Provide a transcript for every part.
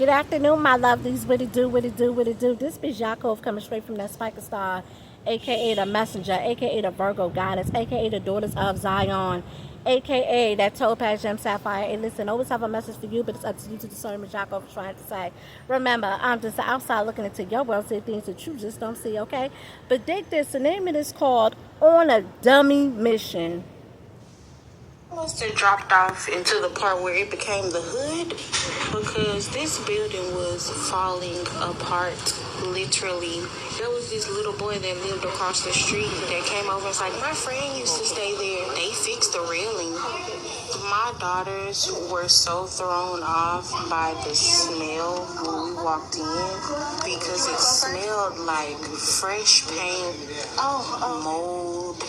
Good afternoon, my lovelies. What it do, what it do, what it do. This is Yaakov coming straight from that Spiker Star, aka the Messenger, aka the Virgo Goddess, aka the Daughters of Zion, aka that Topaz Gem Sapphire. Hey, listen, always have a message for you, but it's up to you to discern what Yaakov is trying to say. Remember, I'm just outside looking into your world, see things that you just don't see, okay? But dig this, the name of it is called On a Dummy Mission. Must have dropped off into the part where it became the hood because this building was falling apart, literally. There was this little boy that lived across the street that came over and was like, my friend used to stay there. They fixed the railing. My daughters were so thrown off by the smell when we walked in because it smelled like fresh paint, mold,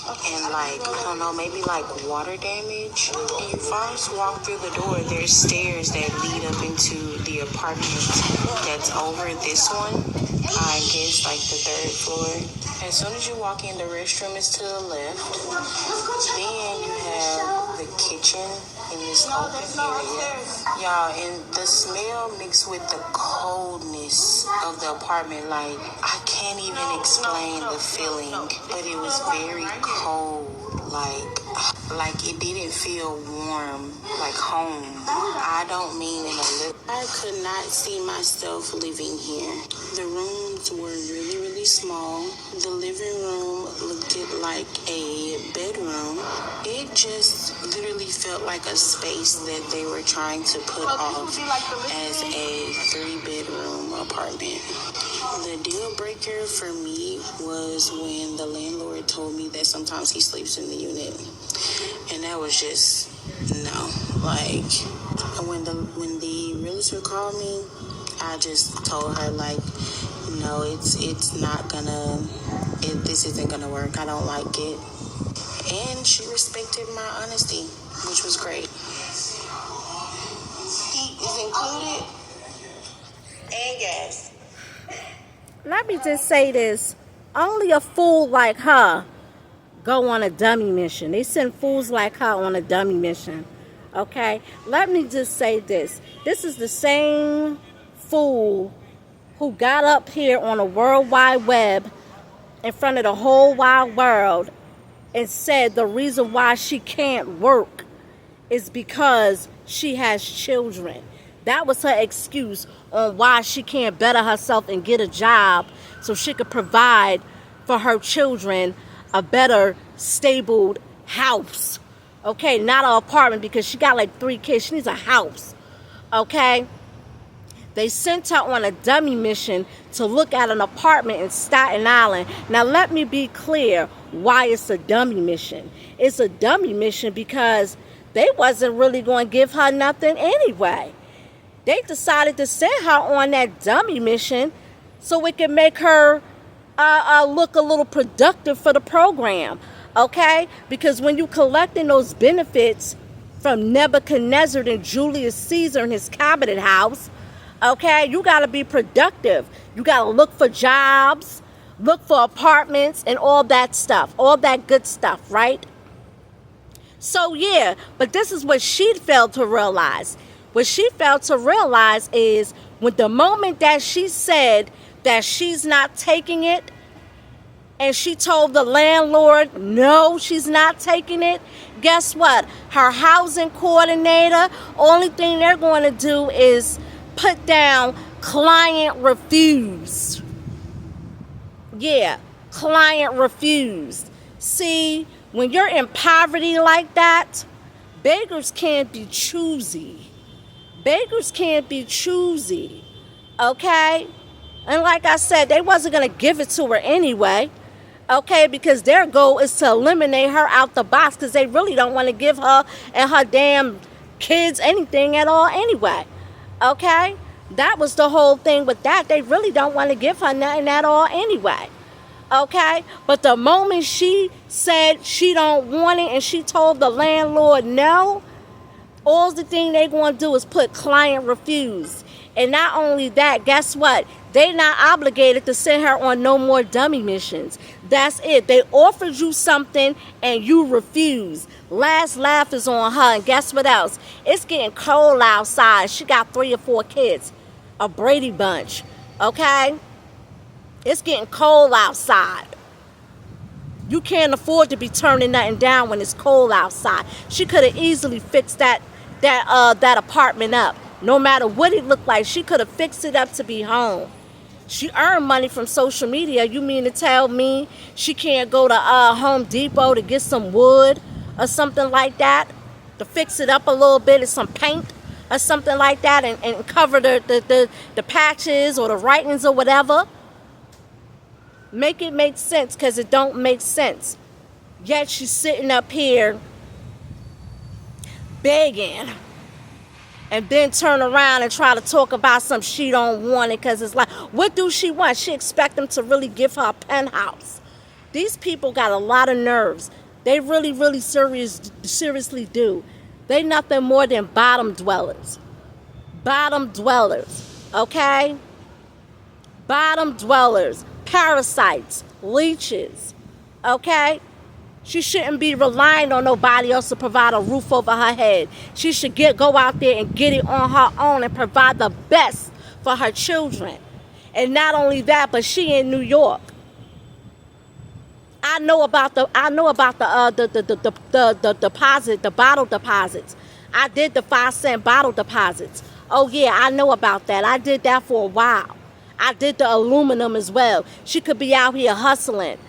and like, I don't know, maybe like water damage. When you first walk through the door, there's stairs that lead up into the apartment that's over this one. I guess like the third floor. As soon as you walk in, the restroom is to the left. Then you have the kitchen in this open area. Y'all, and the smell mixed with the coldness of the apartment, like, I can't even explain the feeling, but it was very cold, like it didn't feel warm, like home. I don't mean in a little. I could not see myself living here. The rooms were really, really small. The living room looked like a bedroom. It just literally felt like a space that they were trying to put off as a 3-bedroom apartment. The deal breaker for me was when the landlord told me that sometimes he sleeps in the unit. And that was just, no. Like, when the realtor called me, I just told her, like, no, it's not gonna, this isn't gonna work. I don't like it. And she respected my honesty, which was great. Heat is included and gas. Let me just say this. Only a fool like her go on a dummy mission. They send fools like her on a dummy mission. Okay? Let me just say this. This is the same fool who got up here on the World Wide Web in front of the whole wide world and said the reason why she can't work is because she has children. That was her excuse on why she can't better herself and get a job so she could provide for her children a better, stable house. Okay, not an apartment because she got like 3 kids. She needs a house. Okay? They sent her on a dummy mission to look at an apartment in Staten Island. Now, let me be clear why it's a dummy mission. It's a dummy mission because they wasn't really going to give her nothing anyway. They decided to send her on that dummy mission so it could make her look a little productive for the program, okay? Because when you collecting those benefits from Nebuchadnezzar and Julius Caesar in his cabinet house, okay, you got to be productive. You got to look for jobs, look for apartments, and all that stuff, all that good stuff, right? So, yeah, but this is what she failed to realize. What she failed to realize is when the moment that she said that she's not taking it, and she told the landlord, no, she's not taking it, guess what? Her housing coordinator, only thing they're going to do is put down client refused. Yeah, client refused. See, when you're in poverty like that, beggars can't be choosy. Beggars can't be choosy, okay? And like I said, they wasn't going to give it to her anyway, okay? Because their goal is to eliminate her out the box because they really don't want to give her and her damn kids anything at all anyway, okay? That was the whole thing with that. They really don't want to give her nothing at all anyway, okay? But the moment she said she don't want it and she told the landlord no, all the thing they going to do is put client refused. And not only that, guess what? They not obligated to send her on no more dummy missions. That's it. They offered you something and you refuse. Last laugh is on her. And guess what else? It's getting cold outside. She got 3 or 4 kids. A Brady Bunch. Okay? It's getting cold outside. You can't afford to be turning nothing down when it's cold outside. She could have easily fixed that apartment up. No matter what it looked like, she could have fixed it up to be home. She earned money from social media. You mean to tell me she can't go to Home Depot to get some wood or something like that? To fix it up a little bit and some paint or something like that and cover the patches or the writings or whatever? Make it make sense, because it don't make sense. Yet she's sitting up here begging and then turn around and try to talk about some she don't want it, because it's like, what do she want? She expect them to really give her a penthouse. These people got a lot of nerves. They really, really seriously do. They nothing more than bottom dwellers. Bottom dwellers, okay? Bottom dwellers. Parasites, leeches, okay? She shouldn't be relying on nobody else to provide a roof over her head. She should go out there and get it on her own and provide the best for her children. And not only that, but she in New York. I know about the deposit, the bottle deposits. I did the 5-cent bottle deposits. Oh yeah, I know about that. I did that for a while. I did the aluminum as well. She could be out here hustling.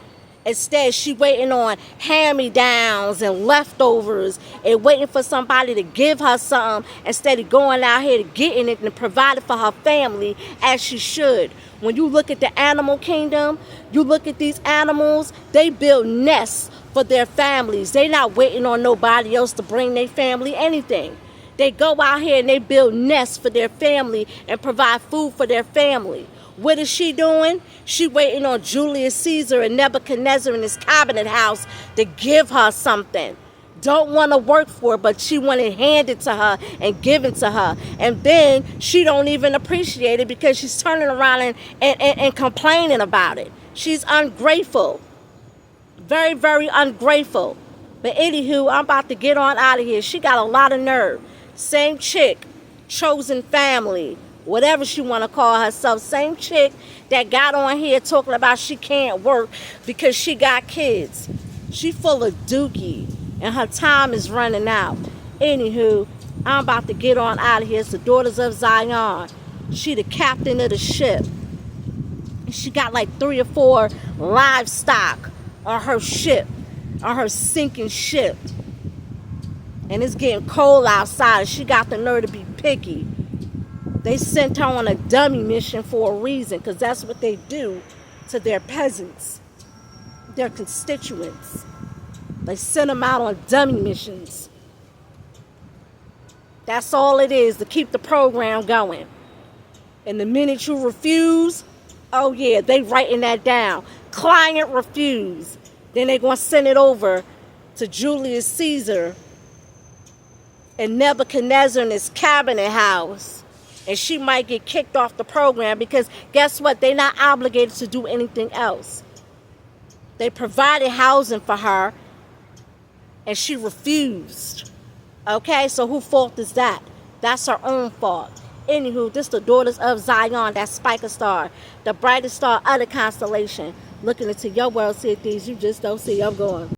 Instead, she waiting on hand-me-downs and leftovers and waiting for somebody to give her something instead of going out here to getting it and providing for her family as she should. When you look at the animal kingdom, you look at these animals, they build nests for their families. They not waiting on nobody else to bring their family anything. They go out here and they build nests for their family and provide food for their family. What is she doing? She waiting on Julius Caesar and Nebuchadnezzar in his cabinet house to give her something. Don't want to work for it, but she want it handed to her and given to her. And then she don't even appreciate it because she's turning around and complaining about it. She's ungrateful. Very, very ungrateful. But anywho, I'm about to get on out of here. She got a lot of nerve. Same chick, chosen family, whatever she want to call herself. Same chick that got on here talking about she can't work because she got kids. She full of dookie and her time is running out. Anywho, I'm about to get on out of here. It's the Daughters of Zion. She the captain of the ship. She got like 3 or 4 livestock on her ship, on her sinking ship. And it's getting cold outside. She got the nerve to be picky. They sent her on a dummy mission for a reason, because that's what they do to their peasants, their constituents. They send them out on dummy missions. That's all it is, to keep the program going. And the minute you refuse, oh yeah, they writing that down. Client refuse. Then they're going to send it over to Julius Caesar and Nebuchadnezzar in his cabinet house. And she might get kicked off the program because guess what? They're not obligated to do anything else. They provided housing for her and she refused. Okay, so whose fault is that? That's her own fault. Anywho, this the Daughters of Zion, that Spiker star, the brightest star of the constellation, looking into your world, see things you just don't see. I'm going.